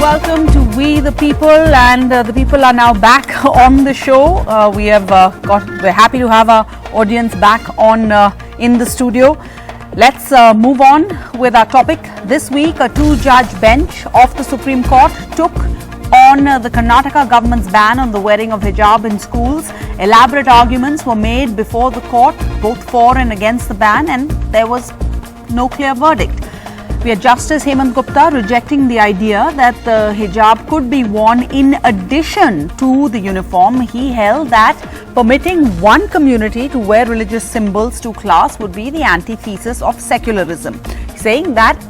welcome to We the People, and the people are now back on the show. We're happy to have our audience back on in the studio. Let's move on with our topic. This week, a two-judge bench of the Supreme Court took on the Karnataka government's ban on the wearing of hijab in schools. Elaborate arguments were made before the court, both for and against the ban, and there was no clear verdict. We had Justice Hemant Gupta rejecting the idea that the hijab could be worn in addition to the uniform. He held that permitting one community to wear religious symbols to class would be the antithesis of secularism, saying that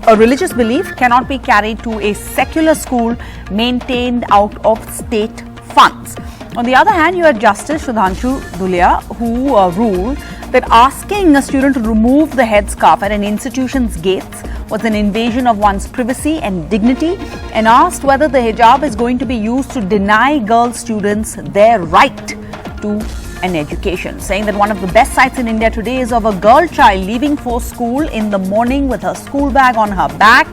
a religious belief cannot be carried to a secular school maintained out of state funds. On the other hand, you had Justice Sudhanshu Dhulia, who ruled that asking a student to remove the headscarf at an institution's gates was an invasion of one's privacy and dignity, and asked whether the hijab is going to be used to deny girl students their right to an education, saying that one of the best sights in India today is of a girl child leaving for school in the morning with her school bag on her back.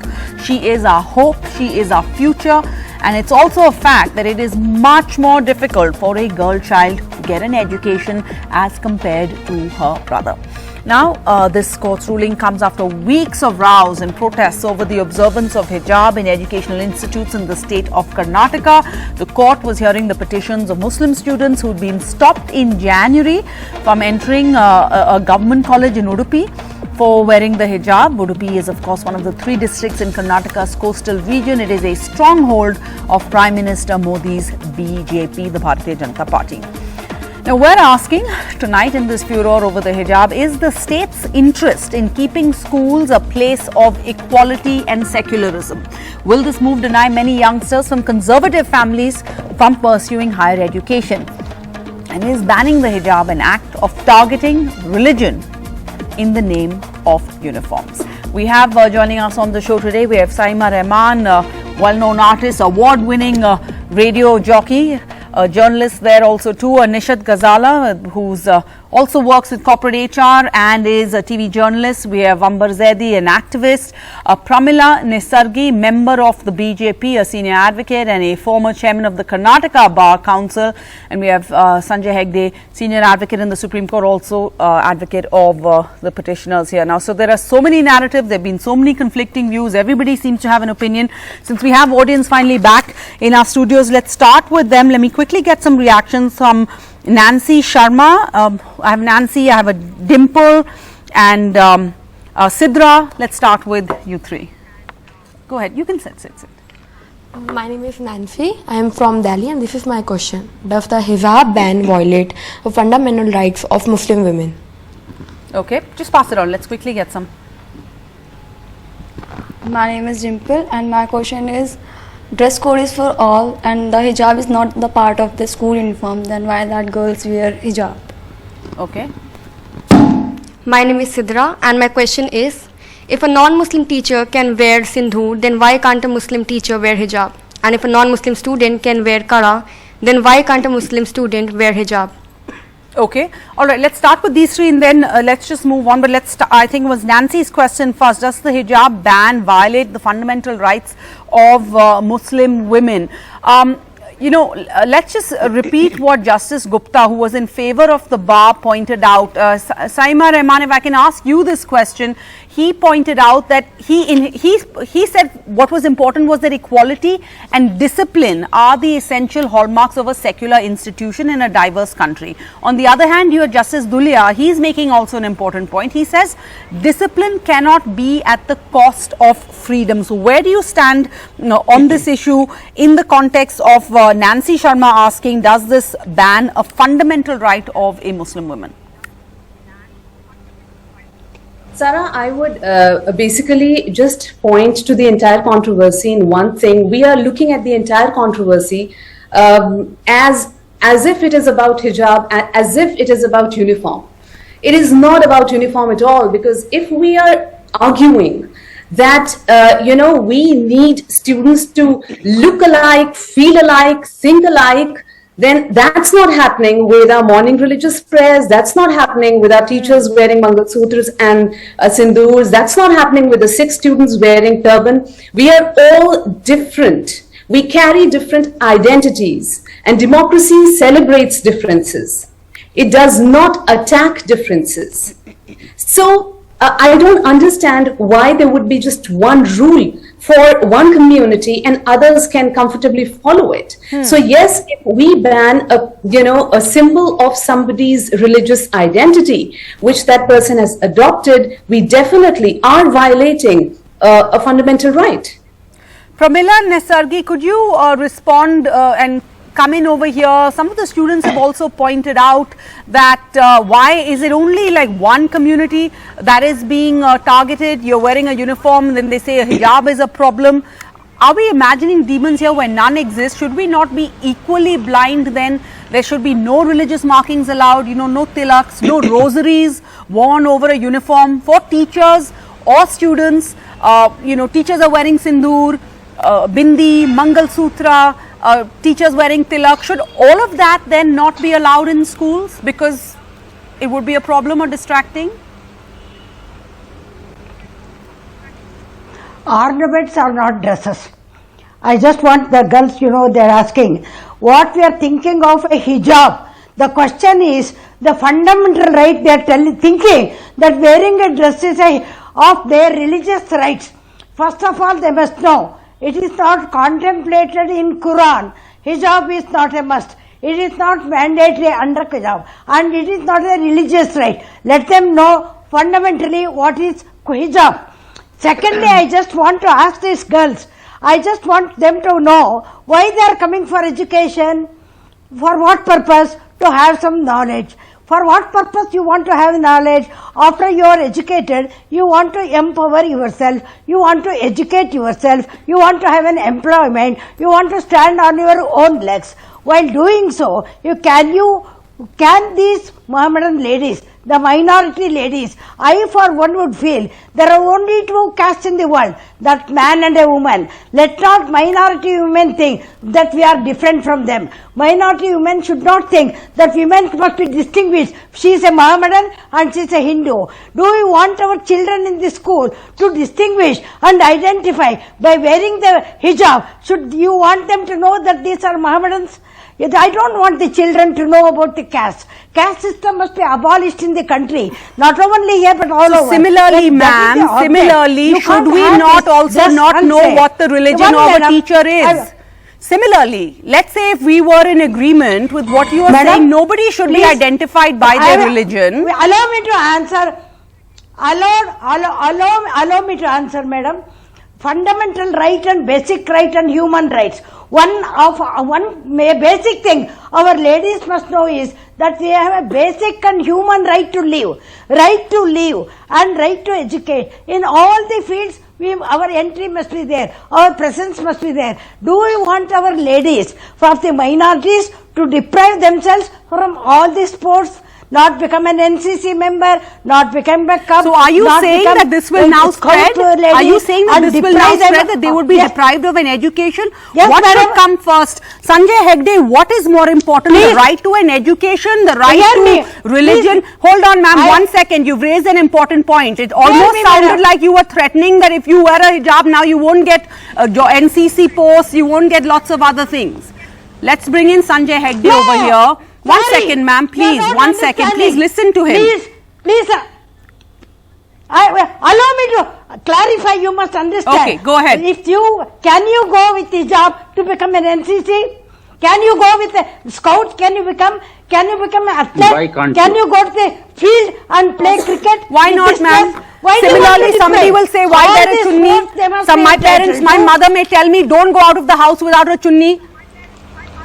She is our hope, she is our future, and it's also a fact that it is much more difficult for a girl child to get an education as compared to her brother. Now, this court's ruling comes after weeks of rows and protests over the observance of hijab in educational institutes in the state of Karnataka. The court was hearing the petitions of Muslim students who'd been stopped in January from entering a government college in Udupi for wearing the hijab. Udupi is, of course, one of the three districts in Karnataka's coastal region. It is a stronghold of Prime Minister Modi's BJP, the Bharatiya Janata Party. Now, we're asking tonight in this furor over the hijab, is the state's interest in keeping schools a place of equality and secularism? Will this move deny many youngsters from conservative families from pursuing higher education? And is banning the hijab an act of targeting religion in the name of uniforms? We have joining us on the show today, we have Saima Rahman, well-known artist, award-winning radio jockey, a journalist there also too, Nishat Ghazala, who's also works with corporate HR and is a TV journalist. We have Ambar Zaidi, an activist, Pramila Nisargi, member of the BJP, a senior advocate and a former chairman of the Karnataka Bar Council, and we have Sanjay Hegde, senior advocate in the Supreme Court, also advocate of the petitioners here. Now, so there are so many narratives, there have been so many conflicting views, everybody seems to have an opinion. Since we have audience finally back in our studios, let's start with them. Let me quickly get some reactions from Nancy Sharma. I have Nancy, I have a Dimple, and Sidra. Let's start with you three. Go ahead, you can sit. My name is Nancy. I am from Delhi, and this is my question. Does the hijab ban violate the fundamental rights of Muslim women? Okay, just pass it on. Let's quickly get some. My name is Dimple, and my question is, dress code is for all and the hijab is not the part of the school uniform, then why that girls wear hijab? Okay. My name is Sidra, and my question is, if a non-Muslim teacher can wear sindhu, then why can't a Muslim teacher wear hijab? And if a non-Muslim student can wear kara, then why can't a Muslim student wear hijab? Okay, all right, let's start with these three and then let's just move on. But I think it was Nancy's question first. Does the hijab ban violate the fundamental rights of Muslim women? Let's just repeat what Justice Gupta, who was in favor of the bar, pointed out. Saima Rahman, if I can ask you this question, he pointed out that he said what was important was that equality and discipline are the essential hallmarks of a secular institution in a diverse country. On the other hand, you have Justice Dhulia. He's making also an important point. He says discipline cannot be at the cost of freedom. So where do you stand on this issue in the context of Nancy Sharma asking, does this ban a fundamental right of a Muslim woman? Sarah, I would basically just point to the entire controversy in one thing. We are looking at the entire controversy as if it is about hijab, as if it is about uniform. It is not about uniform at all, because if we are arguing that, we need students to look alike, feel alike, think alike, then that's not happening with our morning religious prayers. That's not happening with our teachers wearing Mangal Sutras and Sindoors. That's not happening with the Sikh students wearing turban. We are all different. We carry different identities, and democracy celebrates differences. It does not attack differences. So I don't understand why there would be just one rule for one community and others can comfortably follow it. So yes, if we ban a symbol of somebody's religious identity, which that person has adopted, we definitely are violating a fundamental right. Pramila Nesargi, could you respond and come in over here? Some of the students have also pointed out that why is it only like one community that is being targeted? You're wearing a uniform, then they say a hijab is a problem. Are we imagining demons here where none exist? Should we not be equally blind then? There should be no religious markings allowed, no tilaks, no rosaries worn over a uniform for teachers or students. Teachers are wearing sindoor, bindi, Mangal Sutra, teachers wearing tilak. Should all of that then not be allowed in schools because it would be a problem or distracting? Ornaments are not dresses. I just want the girls, they're asking what we are thinking of a hijab. The question is the fundamental right. They are thinking that wearing a dress is of their religious rights. First of all, they must know it is not contemplated in Quran. Hijab is not a must. It is not mandatory under hijab, and it is not a religious right. Let them know fundamentally what is hijab. Secondly, I just want to ask these girls, I just want them to know why they are coming for education, for what purpose? To have some knowledge. For what purpose you want to have knowledge? After you are educated, you want to empower yourself, you want to educate yourself, you want to have an employment, you want to stand on your own legs. While doing so, can these Mohammedan ladies, the minority ladies, I for one would feel there are only two castes in the world, that man and a woman. Let not minority women think that we are different from them. Minority women should not think that women must be distinguished. She is a Mohammedan and she is a Hindu. Do we want our children in the school to distinguish and identify by wearing the hijab? Should you want them to know that these are Mohammedans? Yet I don't want the children to know about the caste. Caste system must be abolished in the country, not only here but all over. Similarly, ma'am, similarly, should we not also not know what the religion of a teacher is? Similarly, let's say if we were in agreement with what you are saying, nobody should be identified by their religion. Allow me to answer. Allow me to answer, madam. Fundamental right and basic right and human rights. One basic thing our ladies must know is that we have a basic and human right to live and right to educate. In all the fields, our entry must be there, our presence must be there. Do we want our ladies, for the minorities, to deprive themselves from all the sports? Not become an NCC member, not become a cub. So are you saying that this will now spread? Are you saying that this will now spread, that they would be deprived of an education? Yes, what should come first? Sanjay Hegde, what is more important? The right to an education, the right to religion? Hold on, ma'am, 1 second. You've raised an important point. It almost sounded like you were threatening that if you wear a hijab, now you won't get NCC posts, you won't get lots of other things. Let's bring in Sanjay Hegde over here. 1 second, ma'am, please. 1 second. Please listen to him. Please. Allow me to clarify. You must understand. Okay, go ahead. Can you go with hijab to become an NCC? Can you go with a scout? Can you become an athlete? Why can't Can you go to the field and play cricket? Why not, ma'am? Similarly, somebody will say, why there is chunni? My mother may tell me, don't go out of the house without a chunni.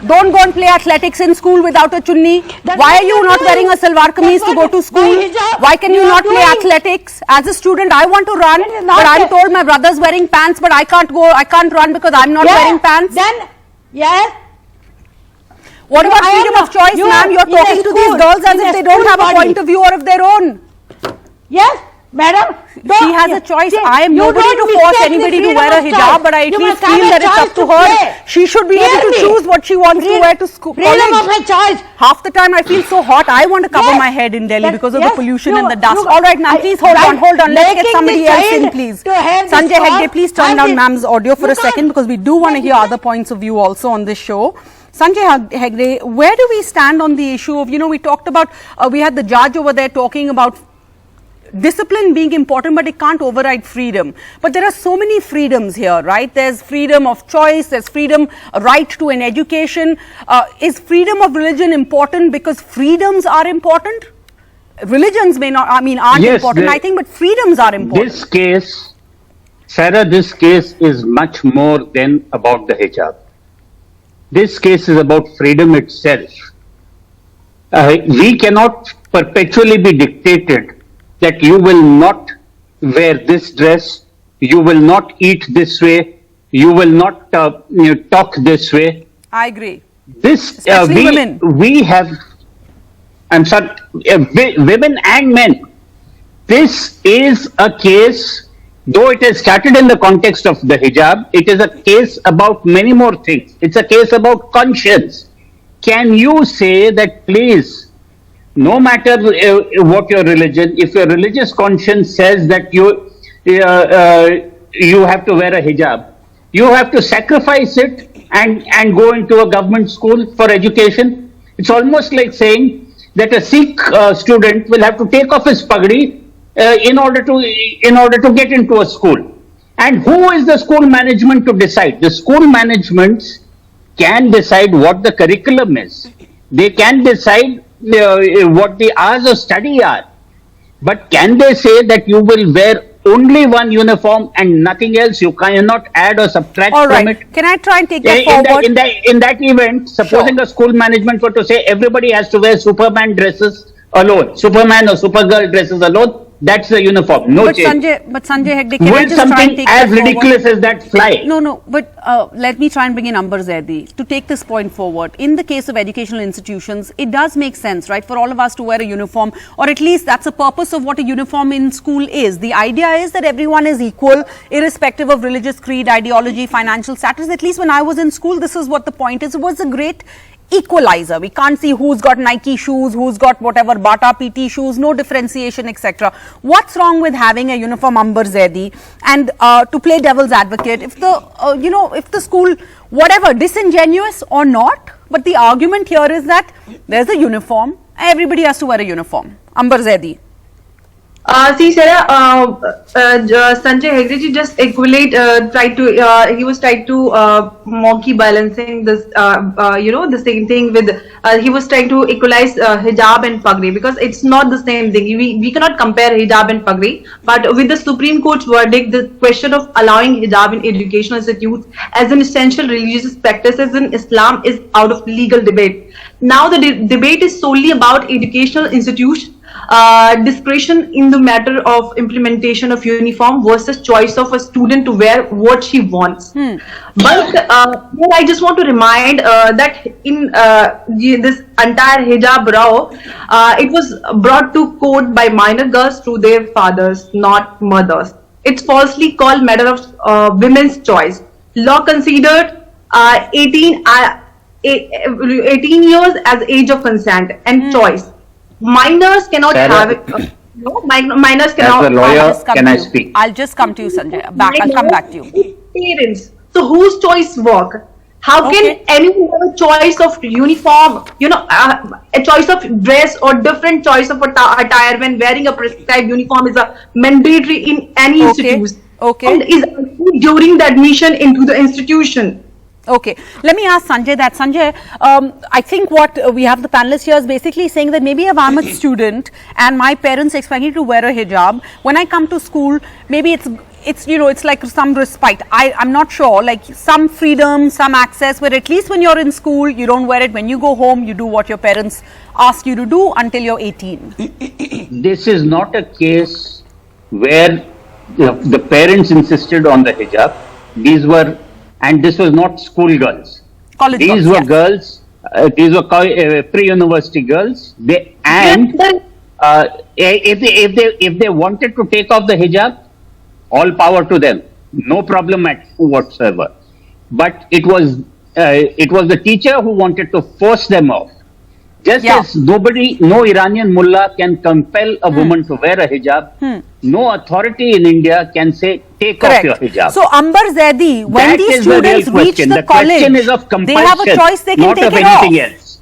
Don't go and play athletics in school without a chunni. Why are you not wearing a salwar kameez to go to school? Why can you not play athletics? As a student, I want to run, but I'm told my brother's wearing pants, but I can't run because I'm not wearing pants. Then, yes. What about freedom of choice, ma'am? You're talking to these girls as if they don't have a point of view or of their own. Yes, Madam, She has a choice. I am nobody to force anybody to wear a hijab, but I at least feel that it's up to her. She should be able to choose what she wants to wear to school. Freedom of a choice. Half the time I feel so hot, I want to cover my head in Delhi because of the pollution and the dust. All right, ma'am, please hold on. Let's get somebody else in, please. Sanjay Hegde, please turn down ma'am's audio for a second because we do want to hear other points of view also on this show. Sanjay Hegde, where do we stand on the issue of, we talked about, we had the judge over there talking about discipline being important, but it can't override freedom. But there are so many freedoms here, right? There's freedom of choice, there's freedom, right to an education. Is freedom of religion important because freedoms are important? Religions may not, aren't important, I think, but freedoms are important. This case, Sarah, this case is much more than about the hijab. This case is about freedom itself. We cannot perpetually be dictated that you will not wear this dress, you will not eat this way, you will not talk this way. I agree. This women. We have, I'm sorry, women and men. This is a case, though it has started in the context of the hijab, it is a case about many more things. It's a case about conscience. Can you say that, please, no matter what your religion, if your religious conscience says that you have to wear a hijab, you have to sacrifice it and go into a government school for education? It's almost like saying that a Sikh student will have to take off his pagdi in order to get into a school. And who is the school management to decide? The school management can decide what the curriculum is. They can decide what the hours of study are. But can they say that you will wear only one uniform and nothing else? You cannot add or subtract from it. Can I try and take that forward? In that event, supposing a school management were to say everybody has to wear Superman dresses alone, Superman or Supergirl dresses alone, that's the uniform. No change. But Sanjay Hegde, can I Will just try and something take as that ridiculous forward? as that fly? No, but let me try and bring in Amber Zaidi to take this point forward. In the case of educational institutions, it does make sense, right, for all of us to wear a uniform, or at least that's the purpose of what a uniform in school is. The idea is that everyone is equal, irrespective of religious creed, ideology, financial status. At least when I was in school, this is what the point is. It was a great equalizer. We can't see who's got Nike shoes, who's got whatever Bata PT shoes, no differentiation, etc. What's wrong with having a uniform, Amber Zaidi? And to play devil's advocate, if the if the school, whatever, disingenuous or not, but the argument here is that there's a uniform, everybody has to wear a uniform. Amber Zaidi. See, Sarah, Sanjay Hegde ji just equate, he was trying to monkey balancing this, the same thing with, he was trying to equalize hijab and pagdi, because it's not the same thing. We cannot compare hijab and pagdi, but with the Supreme Court's verdict, the question of allowing hijab in educational institutes as an essential religious practices in Islam is out of legal debate. Now the debate is solely about educational institutions, discretion in the matter of implementation of uniform versus choice of a student to wear what she wants. But I just want to remind that in this entire hijab row, it was brought to court by minor girls through their fathers, not mothers. It's falsely called matter of women's choice. Law considered 18 years as age of consent and choice. Minors cannot have it. Minors cannot. As a lawyer, can I speak? I'll just come to you, Sanjay. I'll come back to you. Parents. So whose choice work? How can anyone have a choice of uniform, a choice of dress or different choice of attire when wearing a prescribed uniform is a mandatory in any institution. And is during the admission into the institution. Okay, let me ask Sanjay that. Sanjay, I think what we have the panelists here is basically saying that maybe if I'm a student and my parents expect me to wear a hijab, when I come to school, maybe it's like some respite. I'm not sure, like some freedom, some access, where at least when you're in school, you don't wear it. When you go home, you do what your parents ask you to do until you're 18. This is not a case where the parents insisted on the hijab. And this was not school girls. College these girls, were girls. These were pre-university girls. If they wanted to take off the hijab, all power to them, no problem whatsoever. But it was the teacher who wanted to force them off. Just as no Iranian mullah can compel a woman to wear a hijab, no authority in India can say, take off your hijab. So, Ambar Zaidi, when That these is the real students reach question. the college, question is of they have a compulsion, choice, they can not take of it anything off. else.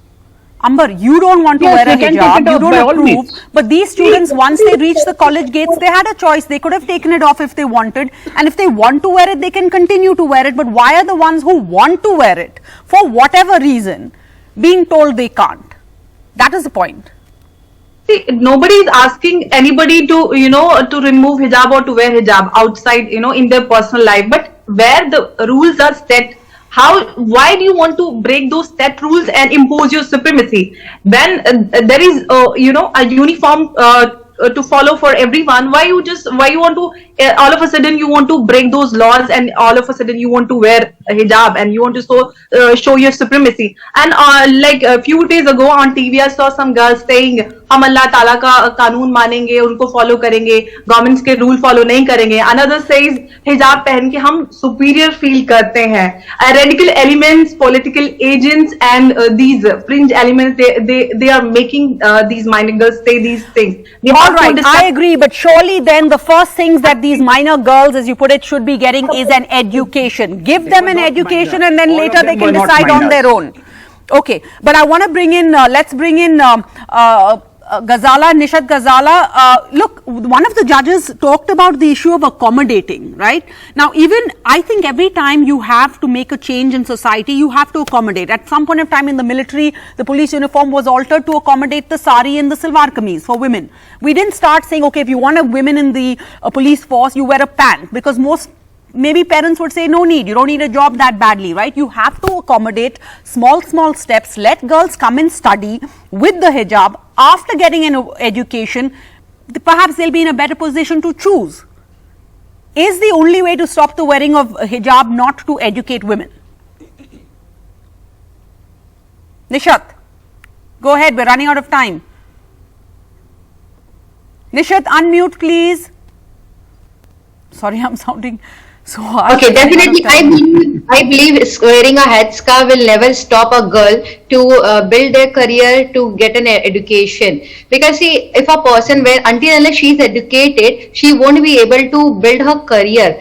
Amber, you don't want to Yes, wear a they can take hijab, it you off by don't all approve, means. but these students, once they reach the college gates, they had a choice. They could have taken it off if they wanted, and if they want to wear it, they can continue to wear it. But why are the ones who want to wear it, for whatever reason, being told they can't? That is the point. See, nobody is asking anybody to, to remove hijab or to wear hijab outside, in their personal life. But where the rules are set, why do you want to break those set rules and impose your supremacy? When there is, a uniform to follow for everyone, why you want to, all of a sudden you want to break those laws, and all of a sudden you want to wear a hijab and you want to show your supremacy. And like a few days ago on TV, I saw some girls saying, हम अल्लाह ताला का कानून मानेंगे, उनको follow करेंगे, governments के rule follow नहीं करेंगे. Another says हिजाब पहन के हम superior feel करते हैं. Radical elements, political agents, and these fringe elements, they are making these minor girls say these things. All right, I agree, but surely then the first things that these minor girls, as you put it, should be getting is an education. Give them an education, and then later they can decide on their own. Okay, but I want to bring in, let's bring in Ghazala, Nishat Ghazala. Look, one of the judges talked about the issue of accommodating, right? Now, even I think every time you have to make a change in society, you have to accommodate. At some point of time in the military, the police uniform was altered to accommodate the sari and the salwar kameez for women. We didn't start saying, okay, if you want a women in the police force, you wear a pant, because maybe parents would say, no need, you don't need a job that badly, right? You have to accommodate small steps. Let girls come and study with the hijab. After getting an education, perhaps they'll be in a better position to choose. Is the only way to stop the wearing of hijab not to educate women? Nishat, go ahead, we're running out of time. Nishat, unmute please. Sorry, I'm sounding so hard. Okay, definitely. I believe wearing a headscarf will never stop a girl to build their career, to get an education. Because see, if a person until unless she is educated, she won't be able to build her career.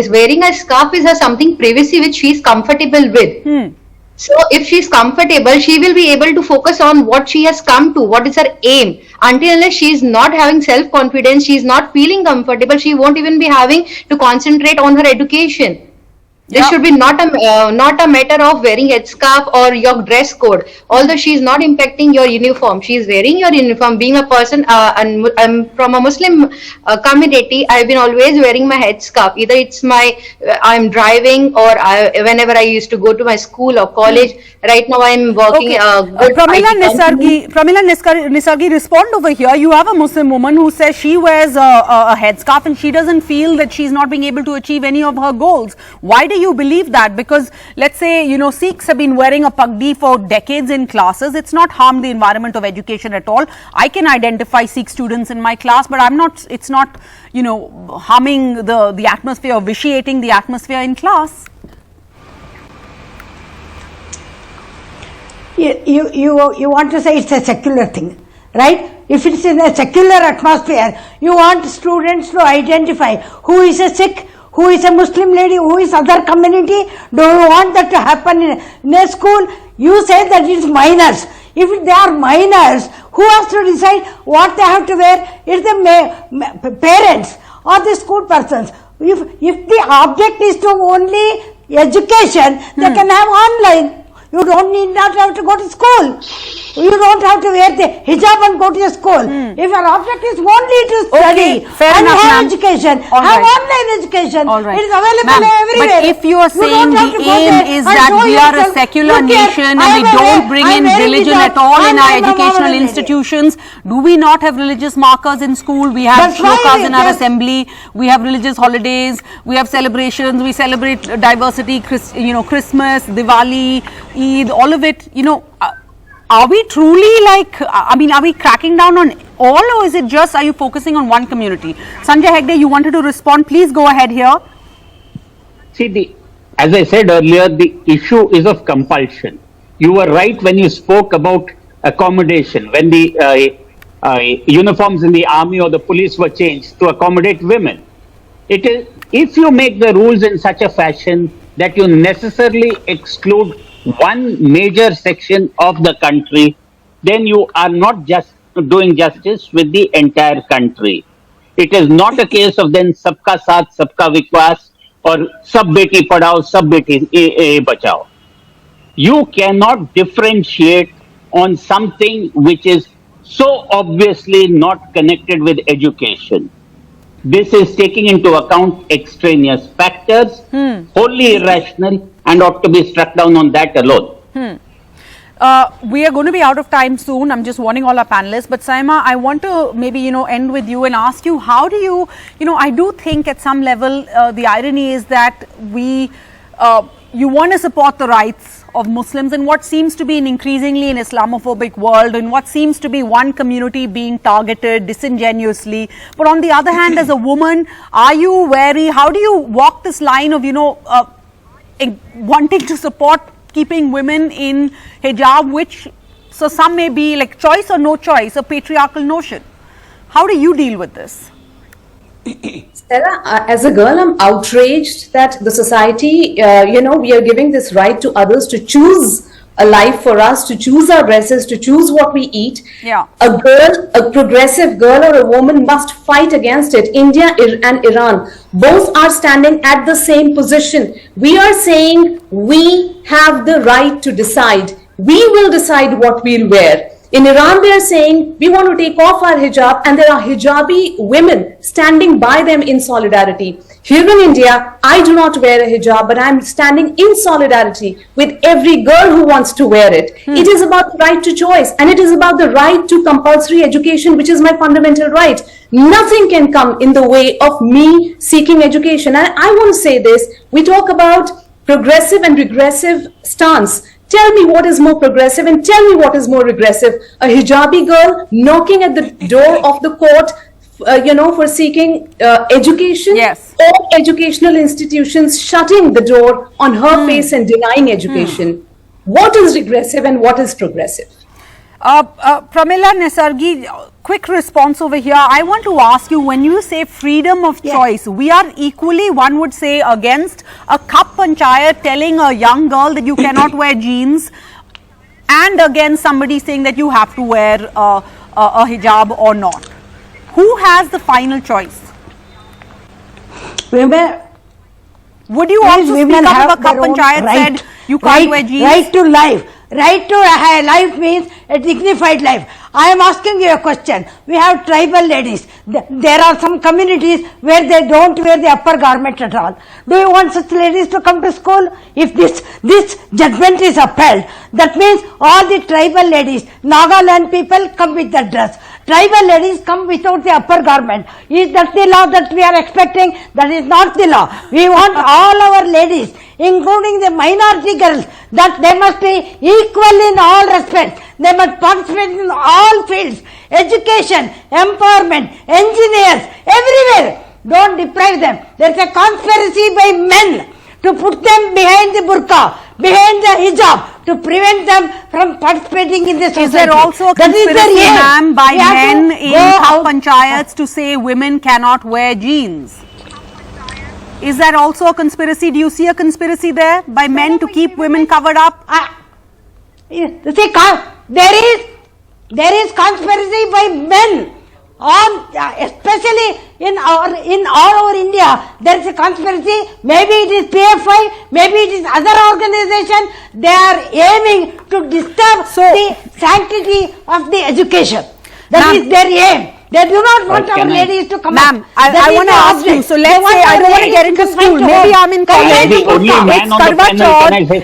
Wearing a scarf is something privacy which she is comfortable with. So if she is comfortable, she will be able to focus on what she has come to, what is her aim. Until unless she is not having self-confidence, she is not feeling comfortable, she won't even be having to concentrate on her education. This should be not a matter of wearing headscarf or your dress code. Although she is not impacting your uniform, she is wearing your uniform. Being a person, and I'm from a Muslim community, I've been always wearing my headscarf. Either it's I'm driving, or whenever I used to go to my school or college. Right now I'm working. Pramila Nisargi, respond over here. You have a Muslim woman who says she wears a headscarf and she doesn't feel that she's not being able to achieve any of her goals. Why do you believe that? Because let's say, Sikhs have been wearing a pagdi for decades in classes. It's not harmed the environment of education at all. I can identify Sikh students in my class, but it's not, harming the atmosphere or vitiating the atmosphere in class. You want to say it's a secular thing, right? If it's in a secular atmosphere, you want students to identify who is a Sikh, who is a Muslim lady, who is other community. Do you want that to happen in a school? You say that it's minors. If they are minors, who has to decide what they have to wear? It's the parents or the school persons. If the object is to only education, they can have online. You don't need not have to go to school. You don't have to wear the hijab and go to the school. If your object is only to study and have education, have online education. It is available everywhere. But if you are saying the aim is that we are a secular nation and we don't bring in religion at all in our educational institutions, do we not have religious markers in school? We have shlokas in our assembly. We have religious holidays. We have celebrations. We celebrate diversity. Christmas, Diwali, Eid, all of it. are we truly like, I mean, are we cracking down on all, or is it just, are you focusing on one community? Sanjay Hegde, you wanted to respond. Please go ahead here. See, as I said earlier, the issue is of compulsion. You were right when you spoke about accommodation, when the uniforms in the army or the police were changed to accommodate women. It is, if you make the rules in such a fashion that you necessarily exclude one major section of the country, then you are not just doing justice with the entire country. It is not a case of then sabka saath, sabka vikwas, or sab beti padhao, sab beti bachao. You cannot differentiate on something which is so obviously not connected with education. This is taking into account extraneous factors, wholly irrational, and ought to be struck down on that alone. We are going to be out of time soon. I'm just warning all our panelists. But Saima, I want to maybe, end with you and ask you, how do you, I do think at some level, the irony is that you want to support the rights of Muslims in what seems to be an increasingly an Islamophobic world, in what seems to be one community being targeted disingenuously. But on the other hand, as a woman, are you wary? How do you walk this line of, wanting to support keeping women in hijab, which, so some may be like choice or no choice, a patriarchal notion. How do you deal with this? Sarah, as a girl, I'm outraged that the society, we are giving this right to others to choose a life for us, to choose our dresses, to choose what we eat. Yeah. A girl, a progressive girl or a woman must fight against it. India and Iran, both are standing at the same position. We are saying we have the right to decide. We will decide what we'll wear. In Iran, they are saying we want to take off our hijab, and there are hijabi women standing by them in solidarity. Here in India, I do not wear a hijab, but I'm standing in solidarity with every girl who wants to wear it. It is about the right to choice, and it is about the right to compulsory education, which is my fundamental right. Nothing can come in the way of me seeking education. And I want to say this, we talk about progressive and regressive stance. Tell me what is more progressive and tell me what is more regressive. A hijabi girl knocking at the door of the court, for seeking education, yes, or educational institutions shutting the door on her face and denying education. What is regressive and what is progressive? Pramila Nesargi, quick response over here. I want to ask you, when you say freedom of choice, we are equally, one would say, against a Kap Panchayat telling a young girl that you cannot wear jeans, and against somebody saying that you have to wear a hijab or not. Who has the final choice? Women. Would you also speak up if a Kap Panchayat said you can't wear jeans? Right to life. Right to life means a dignified life. I am asking you a question. We have tribal ladies. There are some communities where they don't wear the upper garment at all. Do you want such ladies to come to school? If this judgment is upheld, that means all the tribal ladies, Nagaland people, come with that dress. Tribal ladies come without the upper garment. Is that the law that we are expecting? That is not the law. We want all our ladies, including the minority girls, that they must be equal in all respects. They must participate in all fields. Education, empowerment, engineers, everywhere. Don't deprive them. There is a conspiracy by men to put them behind the burqa, behind the hijab, to prevent them from participating in the society. Is there also a conspiracy, ma'am, by men in Kap Panchayats to say women cannot wear jeans? Is that also a conspiracy? Do you see a conspiracy there by men to keep women covered up? See, there is conspiracy by men. Especially in all over India, there is a conspiracy. Maybe it is PFI, maybe it is other organization. They are aiming to disturb the sanctity of the education. That is their aim. They do not want our ladies to come. Ma'am, I want to ask you. So let's say I don't want to get into school. Maybe I'm in college.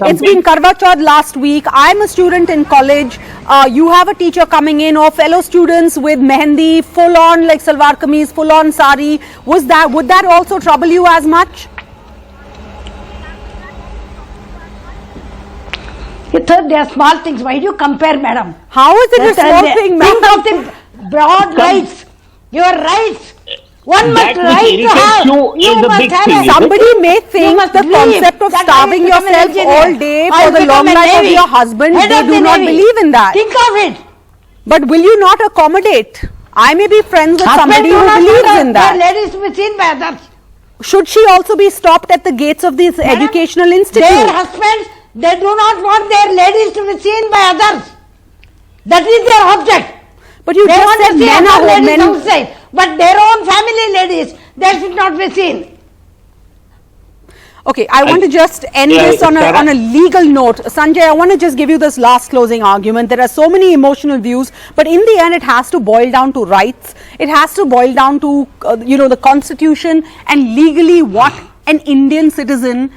It's been Karwa Chauth last week. I'm a student in college. You have a teacher coming in, or fellow students with mehendi, full on like salwar kameez, full on sari. Would that also trouble you as much? Third, they are small things. Why do you compare, madam? How is it a small thing, ma'am? Think of the broad rights. Your rights. One must That which right to irritates have. you is a must big have thing, a- is it? Somebody may think must the believe concept of that I starving will become an yourself engineer. all day I for will the long become a life of Navy. your husband, Head they of do the not Navy. believe in that. Think of it. But will you not accommodate? I may be friends with somebody who believes in Their that. ladies to be seen by others. Should she also be stopped at the gates of these educational Their institutes? husbands, they do not want their ladies to be seen by others. That is their object. But you They just want said to see men other are ladies men. outside, but their own family ladies, they should not be seen. Okay, I want to just end this on a legal note. Sanjay, I want to just give you this last closing argument. There are so many emotional views, but in the end, it has to boil down to rights. It has to boil down to, the Constitution and legally what an Indian citizen,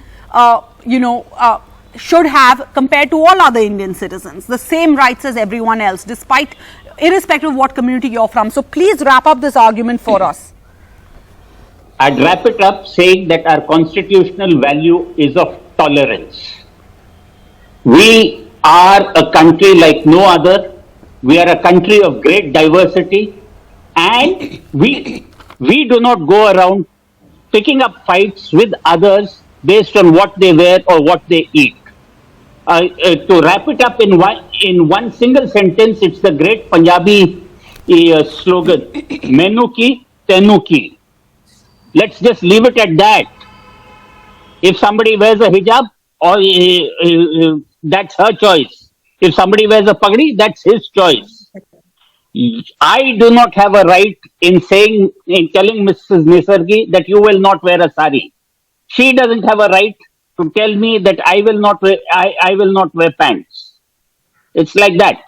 should have compared to all other Indian citizens. The same rights as everyone else, irrespective of what community you're from. So please wrap up this argument for us. I'd wrap it up saying that our constitutional value is of tolerance. We are a country like no other. We are a country of great diversity, and we do not go around picking up fights with others based on what they wear or what they eat. To wrap it up in one single sentence, it's the great Punjabi slogan, "Mainu ki, tenu ki." Let's just leave it at that. If somebody wears a hijab, that's her choice. If somebody wears a pagdi, that's his choice. I do not have a right in telling Mrs. Nisargi that you will not wear a sari. She doesn't have a right to tell me that I will not wear pants. It's like that.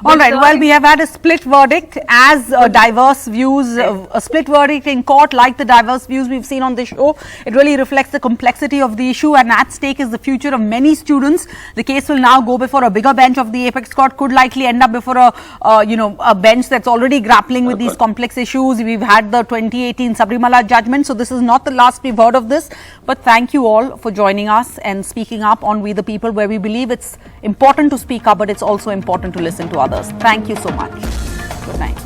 All right, well, we have had a split verdict as diverse views, a split verdict in court like the diverse views we've seen on this show. It really reflects the complexity of the issue, and at stake is the future of many students. The case will now go before a bigger bench of the apex court, could likely end up before a bench that's already grappling with these complex issues. We've had the 2018 Sabrimala judgment, so this is not the last we've heard of this. But thank you all for joining us and speaking up on We the People, where we believe it's important to speak up, but it's also important to listen to others. Thank you so much. Good night.